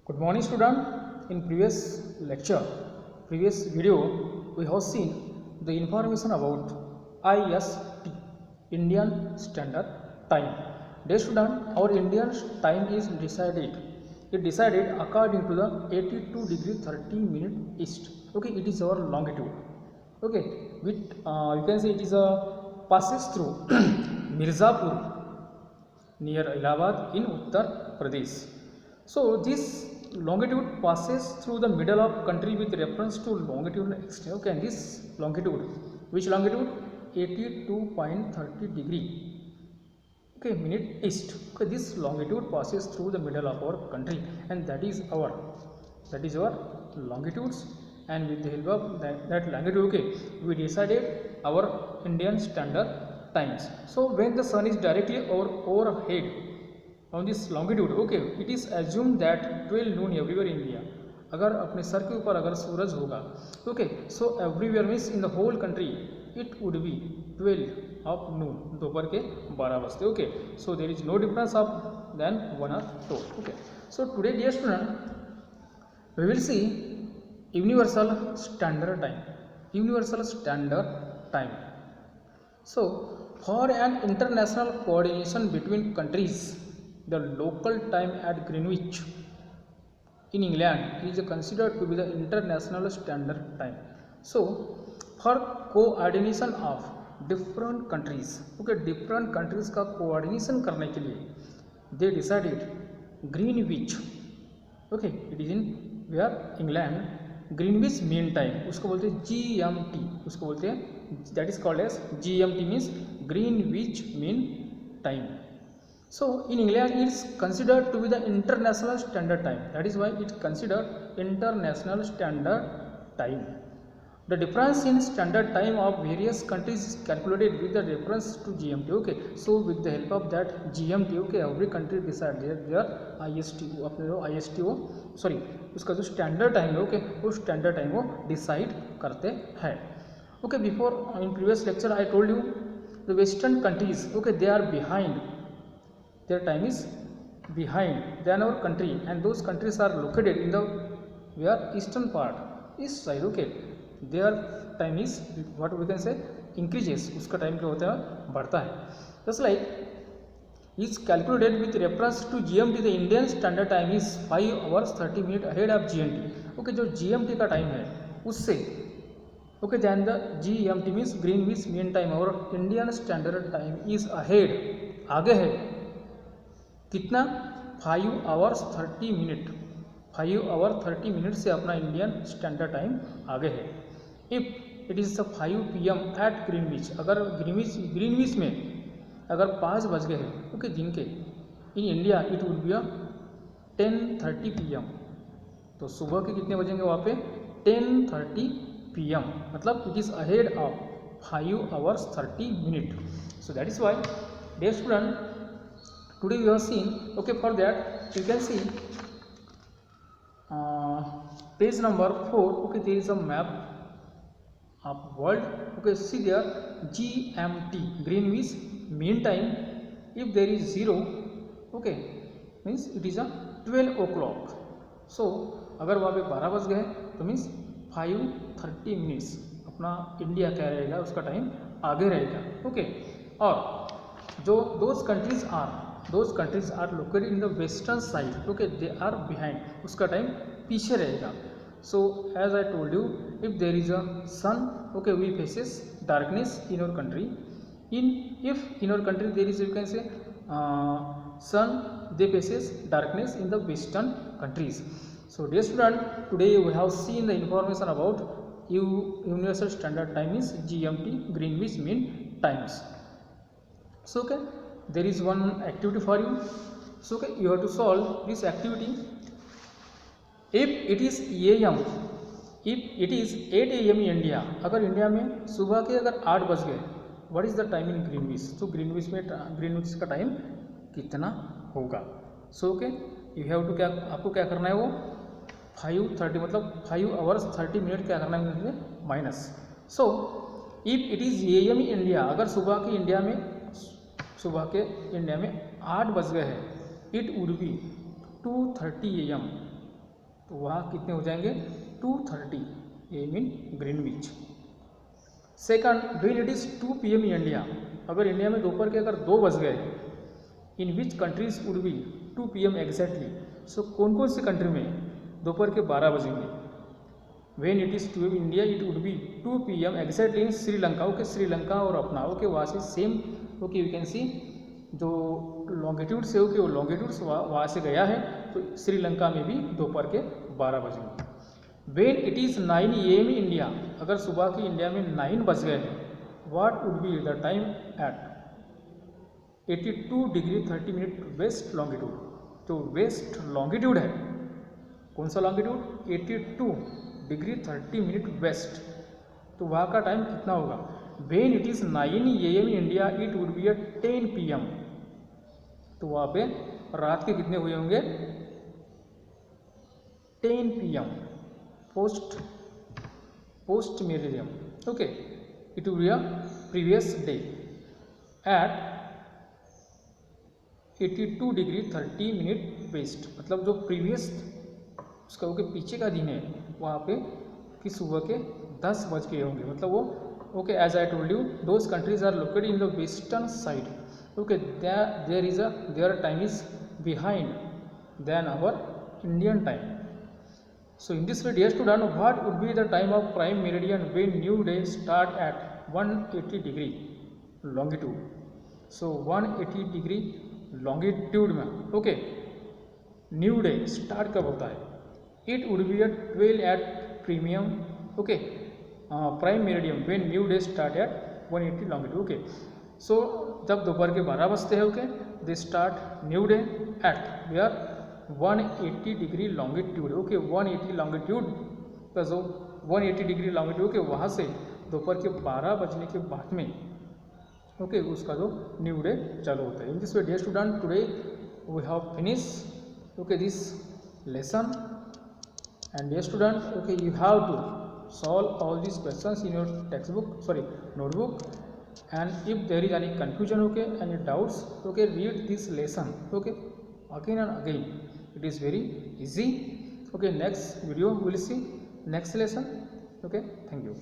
Good morning, student. In previous video, we have seen the information about IST, Indian Standard Time. Dear student, our Indian time is decided. It decided according to the 82°30' east. Okay, it is our longitude. Okay, with you can say it is a passes through Mirzapur near Allahabad in Uttar Pradesh. So this longitude passes through the middle of country with reference to longitudinal extent. Okay, and this longitude, which longitude? 82.30°. Okay, minute east. Okay, this longitude passes through the middle of our country, and that is our longitudes. And with the help of that longitude, okay, we decided our Indian Standard Times. So when the sun is directly overhead on this longitude, okay, it is assumed that 12 noon everywhere in India. अगर अपने sir के ऊपर अगर सूरज होगा, okay, so everywhere means in the whole country it would be 12 of noon, दोपहर के 12 बजते. Okay, so there is no difference of than 1 or 2. Okay, so today dear student, we will see universal standard time. Universal standard time. So for an international coordination between countries, the local time at Greenwich in England is considered to be the international standard time. So for coordination of different countries, okay, different countries का coordination करने के लिए they decided Greenwich, okay, it is in where England, Greenwich Mean Time, उसको बोलते हैं GMT, उसको बोलते हैं, that is called as GMT means Greenwich Mean Time. So in England it is considered to be the international standard time. That is why it is considered international standard time. The difference in standard time of various countries is calculated with the reference to GMT. Okay, so with the help of that GMT, okay, every country decide their IST, अपने जो IST वो sorry उसका जो standard time है, okay, वो standard time वो decide करते हैं. Okay, before in previous lecture I told you the Western countries, okay, they are behind. Their time is behind than our country, and those countries are located in the where eastern part, east side. Okay, their time is what we can say increases. उसका time क्या होता है? बढ़ता है. Just like is calculated with reference to GMT. The Indian standard time is 5 hours 30 minutes ahead of GMT. Okay, जो GMT का time है उससे okay, then the GMT means Greenwich Mean Time. Our Indian standard time is ahead, आगे है कितना? 5 hours 30 minutes. 5 hours 30 minutes से अपना Indian standard time आगे है. If it is the 5 PM at Greenwich, अगर ग्रीनविच में अगर 5 बज गए हैं ओके दिन के, in India it would be 10:30 PM. तो सुबह के कितने बजेंगे वहाँ पे? 10:30 PM, मतलब it is ahead of 5 hours 30 minutes. So that is why dear student, today we have seen, okay, for that you can see page number 4. Okay, there is a map of world. Okay, see there GMT, Greenwich Mean Time. If there is 0, okay, means it is a 12 o'clock. So अगर वहाँ पे 12 बज गए तो means 5:30 minutes अपना India क्या रहेगा, उसका टाइम आगे रहेगा. ओके, और जो those countries are located in the western side, okay, they are behind, उसका टाइम पीछे रहेगा. So as I told you, if there is a sun, okay, we faces darkness in our country. If in our country there is, you can say sun, they faces darkness in the western countries. So dear student, today we have seen the information about universal standard time is GMT, Greenwich Mean Times. So okay, there is one activity for you. So okay, you have to solve this activity. If it is AM, if it is 8 AM in India, अगर India में सुबह के अगर 8 बज गए, what is the time in Greenwich? तो Greenwich में Greenwich का टाइम कितना होगा? So okay, you have to क्या, आपको क्या करना है वो 5:30 मतलब 5 hours 30 minutes क्या करना है minus. So if it is AM in India, अगर सुबह के इंडिया में 8 बज गए हैं, इट वुड बी 2:30 AM. तो वहाँ कितने हो जाएंगे 2:30 AM in Greenwich. Second, when it is 2 PM in India, अगर इंडिया में दोपहर के अगर 2 बज गए, in which countries would be 2 PM exactly, so कौन कौन से कंट्री में दोपहर के 12 बजेंगे। When it is 2 PM India it would be 2 PM exactly in Sri Lanka. Okay, Sri Lanka और अपना ओके वहाँ से same okay you can see जो लॉन्गिट्यूड से ओके वो लॉन्गिट्यूड्स वहाँ से गया है, तो श्रीलंका में भी दोपहर के 12 बजेंगे। When it is 9 AM India, अगर सुबह की इंडिया में 9 बज गए हैं, what would be the time at 82 degree 30 minute west longitude. तो वेस्ट लॉन्गिट्यूड है, कौन सा लॉन्गिट्यूड 82 डिग्री 30 मिनट वेस्ट, तो वहाँ का टाइम कितना होगा। When it is 9 AM India it would be at 10 PM, तो वहाँ पे रात के कितने हुए होंगे 10 PM post meridiem. Okay, it would be a previous day at 82 degree 30 minute west, मतलब जो प्रीवियस उसका ओके पीछे का दिन है वहाँ पे कि सुबह के 10 बज गए होंगे, मतलब वो okay as I told you those countries are located in the western side. Okay, their time is behind then our Indian time. So in this way, dear student, what would be the time of prime meridian when new day start at 180 degree longitude? So 180 degree longitude में okay new day start कब होता है, it would be at 12 at premium okay prime meridian when new day start at 180 longitude. Okay, so जब दोपहर के 12 बजते हैं okay they start new day at where 180 degree longitude. Okay, 180 longitude का जो 180 डिग्री लॉन्गिट्यूड के वहाँ से दोपहर के 12 बजने के बाद में ओके उसका जो न्यू डे चालू होता है। In this way dear student today we have finish okay this lesson and dear student okay you have to solve all these questions in your textbook notebook, and if there is any confusion okay any doubts okay read this lesson okay again and again, it is very easy. Okay, next video we will see next lesson. Okay, thank you.